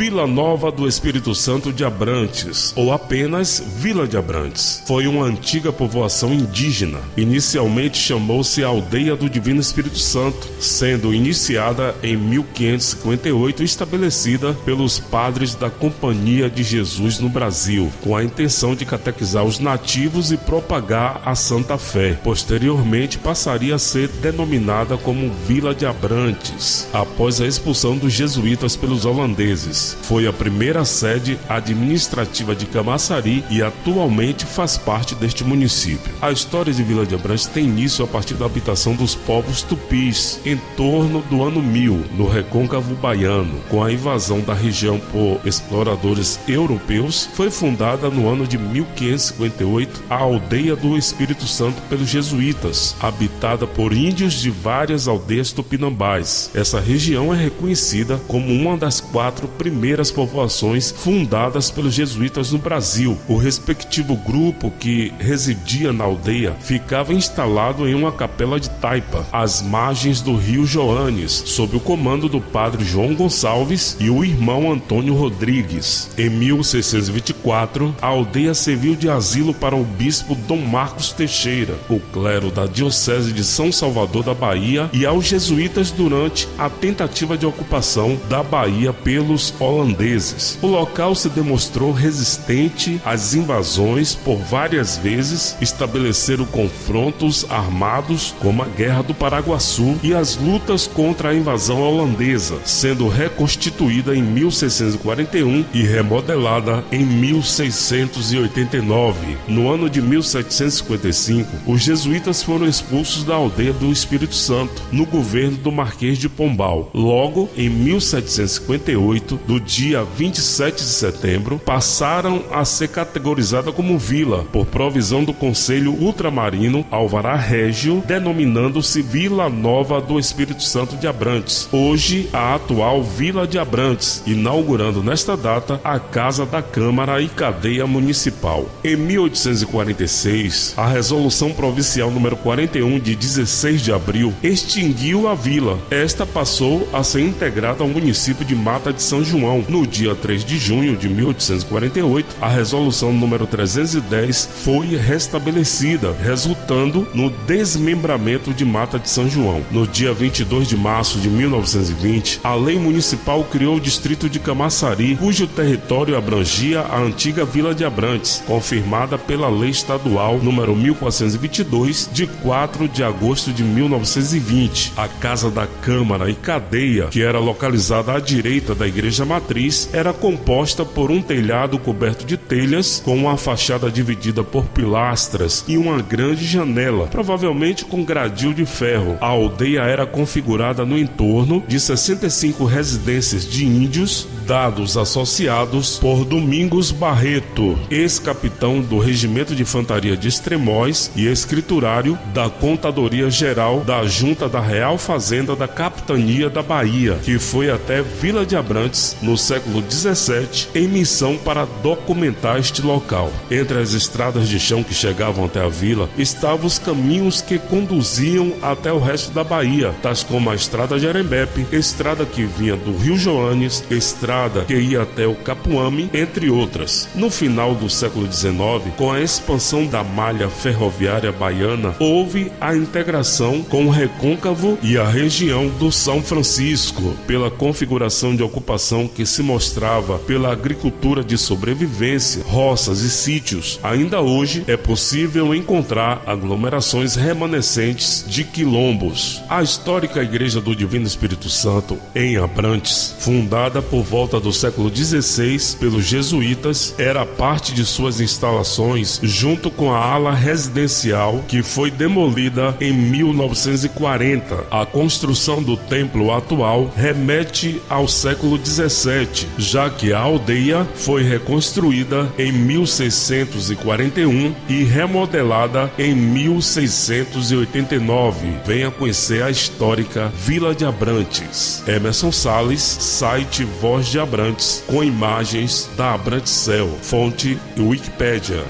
Vila Nova do Espírito Santo de Abrantes, ou apenas Vila de Abrantes, foi uma antiga povoação indígena. Inicialmente chamou-se Aldeia do Divino Espírito Santo, sendo iniciada em 1558 e estabelecida pelos padres da Companhia de Jesus no Brasil, com a intenção de catequizar os nativos e propagar a Santa Fé. Posteriormente passaria a ser denominada como Vila de Abrantes, após a expulsão dos jesuítas pelos holandeses. Foi a primeira sede administrativa de Camaçari e atualmente faz parte deste município. A história de Vila de Abrantes tem início a partir da habitação dos povos tupis, em torno do ano 1000, no recôncavo baiano. Com a invasão da região por exploradores europeus, foi fundada no ano de 1558 a Aldeia do Espírito Santo pelos jesuítas, habitada por índios de várias aldeias tupinambás. Essa região é reconhecida como uma das 4 primeiras povoações fundadas pelos jesuítas no Brasil. O respectivo grupo que residia na aldeia ficava instalado em uma capela de taipa, às margens do rio Joanes, sob o comando do padre João Gonçalves e o irmão Antônio Rodrigues. Em 1624, a aldeia serviu de asilo para o bispo Dom Marcos Teixeira, o clero da diocese de São Salvador da Bahia, e aos jesuítas durante a tentativa de ocupação da Bahia pelos holandeses. O local se demonstrou resistente às invasões por várias vezes, estabeleceram confrontos armados, como a Guerra do Paraguaçu e as lutas contra a invasão holandesa, sendo reconstituída em 1641 e remodelada em 1689. No ano de 1755, os jesuítas foram expulsos da Aldeia do Espírito Santo, no governo do Marquês de Pombal. Logo, em 1758, do dia 27 de setembro, passaram a ser categorizada como vila, por provisão do Conselho Ultramarino Alvará Régio, denominando-se Vila Nova do Espírito Santo de Abrantes, hoje a atual Vila de Abrantes, inaugurando nesta data a Casa da Câmara e Cadeia Municipal. Em 1846, a Resolução Provincial número 41 de 16 de abril extinguiu a vila. Esta passou a ser integrada ao município de Mata de São João. No dia 3 de junho de 1848, a Resolução número 310 foi restabelecida, resultando no desmembramento de Mata de São João. No dia 22 de março de 1920, a lei municipal criou o distrito de Camaçari, cujo território abrangia a antiga Vila de Abrantes, confirmada pela lei estadual número 1422 de 4 de agosto de 1920. A Casa da Câmara e Cadeia, que era localizada à direita da igreja matriz, era composta por um telhado coberto de telhas, com uma fachada dividida por pilastras e uma grande janela, provavelmente com gradil de ferro. A aldeia era configurada no entorno de 65 residências de índios, dados associados por Domingos Barreto, ex-capitão do Regimento de Infantaria de Extremóis e escriturário da Contadoria Geral da Junta da Real Fazenda da Capitania da Bahia, que foi até Vila de Abrantes no século XVII em missão para documentar este local. Entre as estradas de chão que chegavam até a vila estavam os caminhos que conduziam até o resto da Bahia, tais como a Estrada de Arembepe, estrada que vinha do Rio Joanes, estrada que ia até o Capuame, entre outras. No final do século XIX, com a expansão da malha ferroviária baiana, houve a integração com o Recôncavo e a região do São Francisco, pela configuração de ocupação que se mostrava pela agricultura de sobrevivência, roças e sítios. Ainda hoje é possível encontrar aglomerações remanescentes de quilombos. A histórica Igreja do Divino Espírito Santo, em Abrantes, fundada por volta do século XVI pelos jesuítas, era parte de suas instalações junto com a ala residencial, que foi demolida em 1940. A construção do templo atual remete ao século XVII, já que a aldeia foi reconstruída em 1641 e remodelada em 1689. Venha conhecer a histórica Vila de Abrantes. Emerson Salles, site Voz de Abrantes, com imagens da Abrantes Cell, fonte Wikipédia.